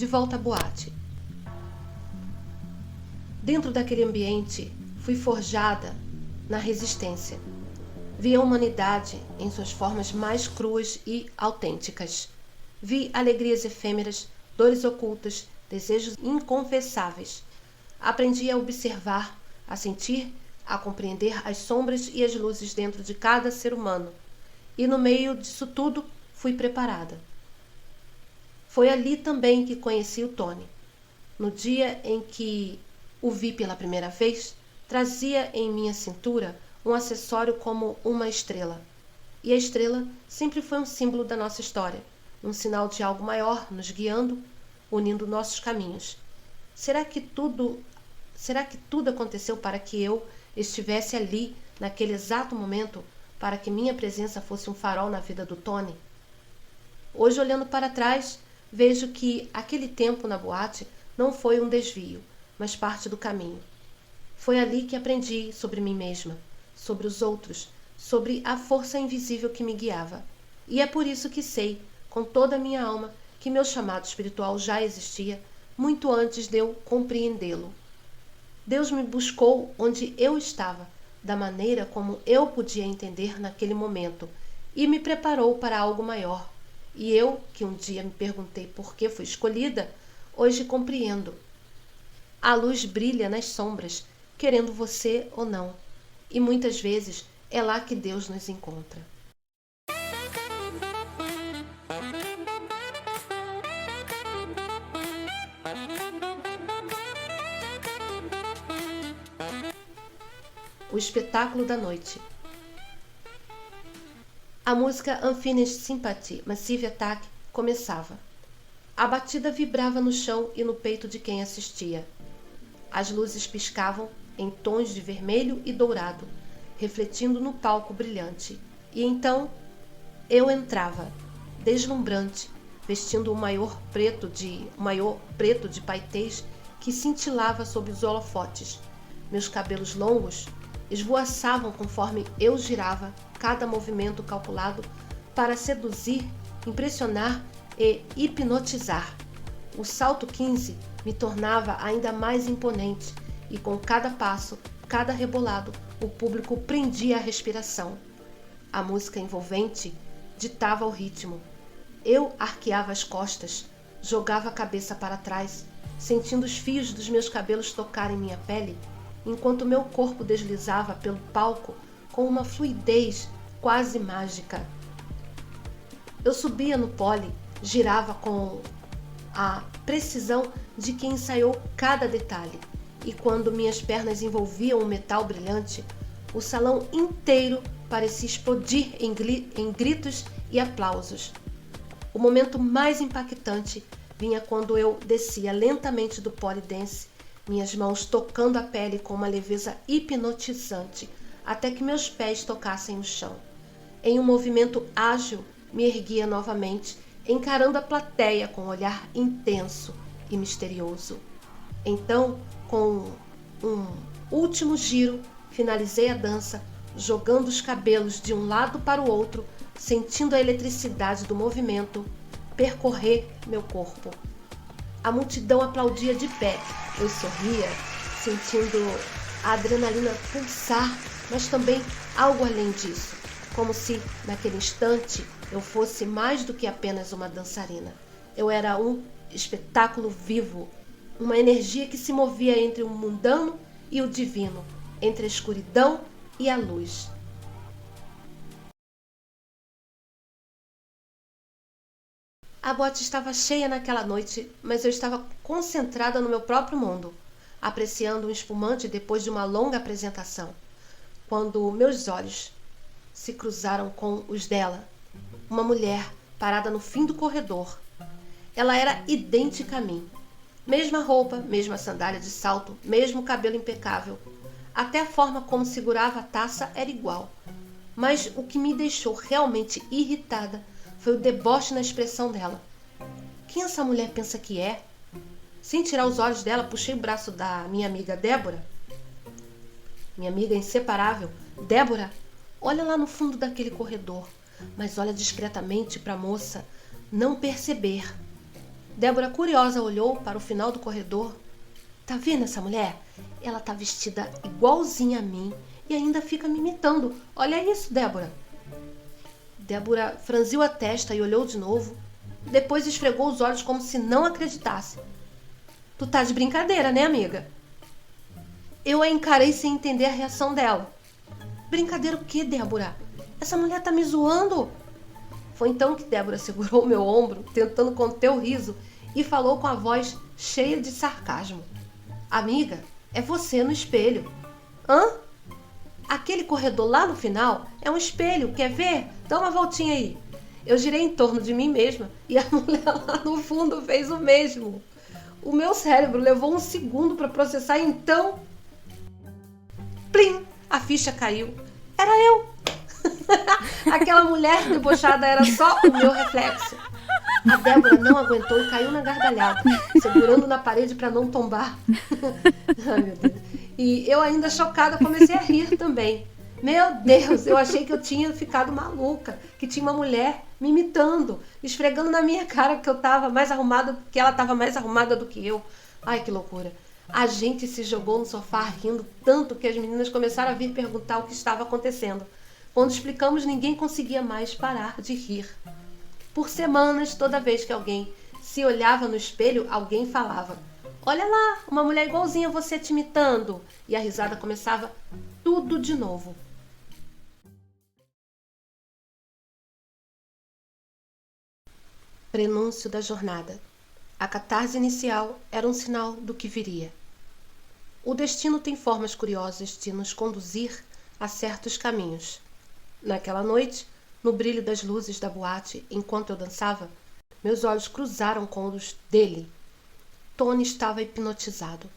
de volta à boate. Dentro daquele ambiente, fui forjada na resistência. Vi a humanidade em suas formas mais cruas e autênticas. Vi alegrias efêmeras, dores ocultas, desejos inconfessáveis. Aprendi a observar, a sentir, a compreender as sombras e as luzes dentro de cada ser humano. E no meio disso tudo, fui preparada. Foi ali também que conheci o Tony. No dia em que o vi pela primeira vez, trazia em minha cintura um acessório como uma estrela. E a estrela sempre foi um símbolo da nossa história, um sinal de algo maior nos guiando, unindo nossos caminhos. Será que tudo aconteceu para que eu estivesse ali, naquele exato momento, para que minha presença fosse um farol na vida do Tony? Hoje, olhando para trás, vejo que aquele tempo na boate não foi um desvio, mas parte do caminho. Foi ali que aprendi sobre mim mesma, sobre os outros, sobre a força invisível que me guiava. E é por isso que sei, com toda a minha alma, que meu chamado espiritual já existia muito antes de eu compreendê-lo. Deus me buscou onde eu estava, da maneira como eu podia entender naquele momento, e me preparou para algo maior. E eu, que um dia me perguntei por que fui escolhida, hoje compreendo. A luz brilha nas sombras, querendo você ou não. E muitas vezes é lá que Deus nos encontra. O espetáculo da noite. A música Unfinished Sympathy, Massive Attack começava. A batida vibrava no chão e no peito de quem assistia. As luzes piscavam em tons de vermelho e dourado, refletindo no palco brilhante. E então eu entrava, deslumbrante, vestindo um maiô preto de paetês que cintilava sob os holofotes. Meus cabelos longos esvoaçavam conforme eu girava, cada movimento calculado para seduzir, impressionar e hipnotizar. O salto 15 me tornava ainda mais imponente e com cada passo, cada rebolado, o público prendia a respiração. A música envolvente ditava o ritmo. Eu arqueava as costas, jogava a cabeça para trás, sentindo os fios dos meus cabelos tocarem minha pele, enquanto meu corpo deslizava pelo palco com uma fluidez quase mágica. Eu subia no pole, girava com a precisão de quem ensaiou cada detalhe, e quando minhas pernas envolviam o metal brilhante, o salão inteiro parecia explodir em gritos e aplausos. O momento mais impactante vinha quando eu descia lentamente do pole dance, minhas mãos tocando a pele com uma leveza hipnotizante, até que meus pés tocassem o chão. Em um movimento ágil, me erguia novamente, encarando a plateia com um olhar intenso e misterioso. Então, com um último giro, finalizei a dança, jogando os cabelos de um lado para o outro, sentindo a eletricidade do movimento percorrer meu corpo. A multidão aplaudia de pé. Eu sorria, sentindo a adrenalina pulsar, mas também algo além disso, como se, naquele instante, eu fosse mais do que apenas uma dançarina. Eu era um espetáculo vivo, uma energia que se movia entre o mundano e o divino, entre a escuridão e a luz. A boate estava cheia naquela noite, mas eu estava concentrada no meu próprio mundo, apreciando um espumante depois de uma longa apresentação, quando meus olhos se cruzaram com os dela. Uma mulher parada no fim do corredor. Ela era idêntica a mim. Mesma roupa, mesma sandália de salto, mesmo cabelo impecável. Até a forma como segurava a taça era igual. Mas o que me deixou realmente irritada foi o deboche na expressão dela. Quem essa mulher pensa que é? Sem tirar os olhos dela, puxei o braço da minha amiga Débora. Minha amiga inseparável. Débora, olha lá no fundo daquele corredor, mas olha discretamente para a moça não perceber. Débora, curiosa, olhou para o final do corredor. Tá vendo essa mulher? Ela tá vestida igualzinha a mim e ainda fica me imitando. Olha isso, Débora. Débora franziu a testa e olhou de novo. Depois esfregou os olhos como se não acreditasse. Tu tá de brincadeira, né, amiga? Eu a encarei sem entender a reação dela. Brincadeira o quê, Débora? Essa mulher tá me zoando? Foi então que Débora segurou meu ombro, tentando conter o riso, e falou com a voz cheia de sarcasmo. Amiga, é você no espelho. Hã? Aquele corredor lá no final é um espelho, quer ver? Dá uma voltinha aí. Eu girei em torno de mim mesma e a mulher lá no fundo fez o mesmo. O meu cérebro levou um segundo para processar, então... Plim! A ficha caiu. Era eu! Aquela mulher debochada era só o meu reflexo. A Débora não aguentou e caiu na gargalhada, segurando na parede para não tombar. Ai, meu Deus. E eu, ainda chocada, comecei a rir também. Meu Deus, eu achei que eu tinha ficado maluca, que tinha uma mulher me imitando, esfregando na minha cara que eu estava mais arrumada, que ela estava mais arrumada do que eu. Ai, que loucura. A gente se jogou no sofá rindo tanto que as meninas começaram a vir perguntar o que estava acontecendo. Quando explicamos, ninguém conseguia mais parar de rir. Por semanas, toda vez que alguém se olhava no espelho, alguém falava: olha lá, uma mulher igualzinha a você te imitando. E a risada começava tudo de novo. Prenúncio da jornada. A catarse inicial era um sinal do que viria. O destino tem formas curiosas de nos conduzir a certos caminhos. Naquela noite, no brilho das luzes da boate, enquanto eu dançava, meus olhos cruzaram com os dele. Tony estava hipnotizado.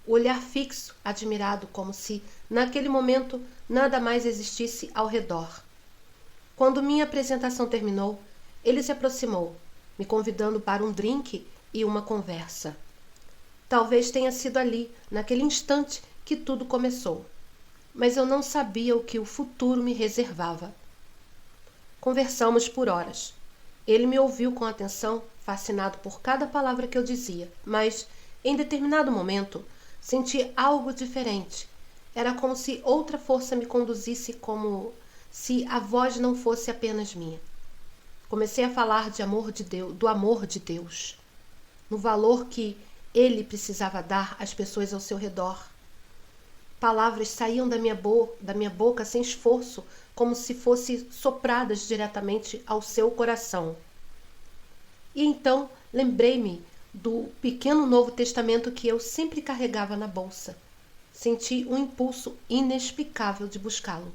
O olhar fixo, admirado, como se, naquele momento, nada mais existisse ao redor. Quando minha apresentação terminou, ele se aproximou, me convidando para um drink e uma conversa. Talvez tenha sido ali, naquele instante, que tudo começou. Mas eu não sabia o que o futuro me reservava. Conversamos por horas. Ele me ouviu com atenção, fascinado por cada palavra que eu dizia, mas, em determinado momento, senti algo diferente. Era como se outra força me conduzisse, como se a voz não fosse apenas minha. Comecei a falar de amor de Deus, do amor de Deus, no valor que ele precisava dar às pessoas ao seu redor. Palavras saíam da minha boca sem esforço, como se fossem sopradas diretamente ao seu coração. E então lembrei-me do pequeno Novo Testamento que eu sempre carregava na bolsa. Senti um impulso inexplicável de buscá-lo.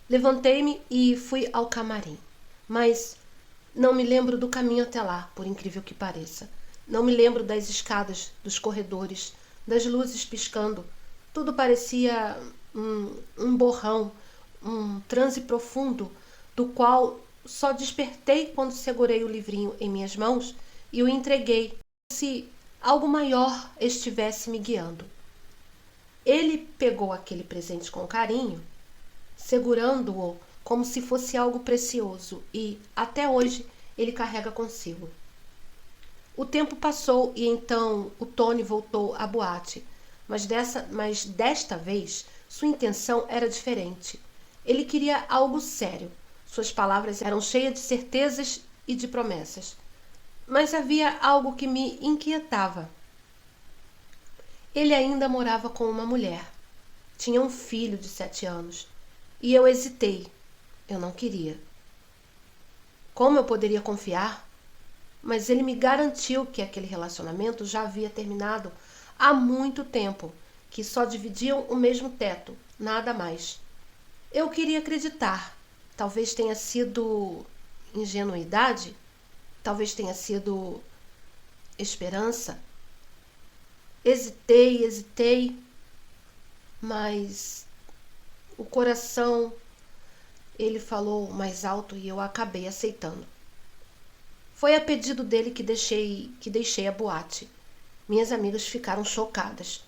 Levantei-me e fui ao camarim, mas não me lembro do caminho até lá, por incrível que pareça. Não me lembro das escadas, dos corredores, das luzes piscando. Tudo parecia um borrão, um transe profundo, do qual só despertei quando segurei o livrinho em minhas mãos e o entreguei, como se algo maior estivesse me guiando. Ele pegou aquele presente com carinho, segurando-o como se fosse algo precioso, e, até hoje, ele carrega consigo. O tempo passou e então o Tony voltou à boate, mas desta vez sua intenção era diferente. Ele queria algo sério. Suas palavras eram cheias de certezas e de promessas. Mas havia algo que me inquietava. Ele ainda morava com uma mulher. Tinha um filho de 7 anos. E eu hesitei. Eu não queria. Como eu poderia confiar? Mas ele me garantiu que aquele relacionamento já havia terminado há muito tempo, que só dividiam o mesmo teto, nada mais. Eu queria acreditar. Talvez tenha sido ingenuidade, talvez tenha sido esperança. Hesitei, mas o coração, ele falou mais alto e eu acabei aceitando. Foi a pedido dele que deixei a boate. Minhas amigas ficaram chocadas.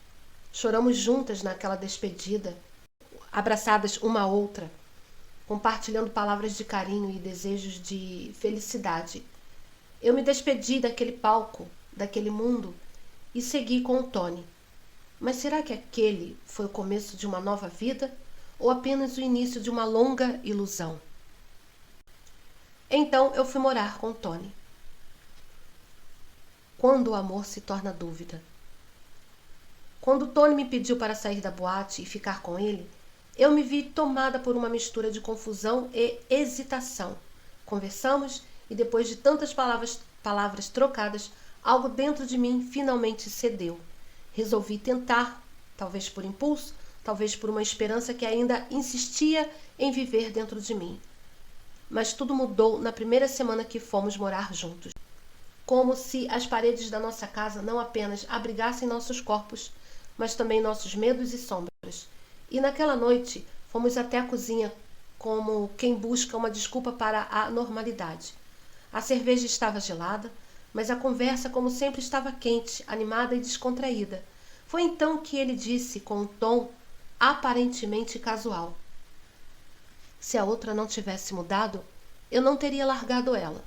Choramos juntas naquela despedida, abraçadas uma a outra, compartilhando palavras de carinho e desejos de felicidade. Eu me despedi daquele palco, daquele mundo, e segui com o Tony. Mas será que aquele foi o começo de uma nova vida ou apenas o início de uma longa ilusão? Então eu fui morar com o Tony. Quando o amor se torna dúvida. Quando o Tony me pediu para sair da boate e ficar com ele, eu me vi tomada por uma mistura de confusão e hesitação. Conversamos e depois de tantas palavras trocadas, algo dentro de mim finalmente cedeu. Resolvi tentar, talvez por impulso, talvez por uma esperança que ainda insistia em viver dentro de mim. Mas tudo mudou na primeira semana que fomos morar juntos. Como se as paredes da nossa casa não apenas abrigassem nossos corpos, mas também nossos medos e sombras. E naquela noite fomos até a cozinha como quem busca uma desculpa para a normalidade. A cerveja estava gelada, mas a conversa, como sempre, estava quente, animada e descontraída. Foi então que ele disse com um tom aparentemente casual: se a outra não tivesse mudado, eu não teria largado ela.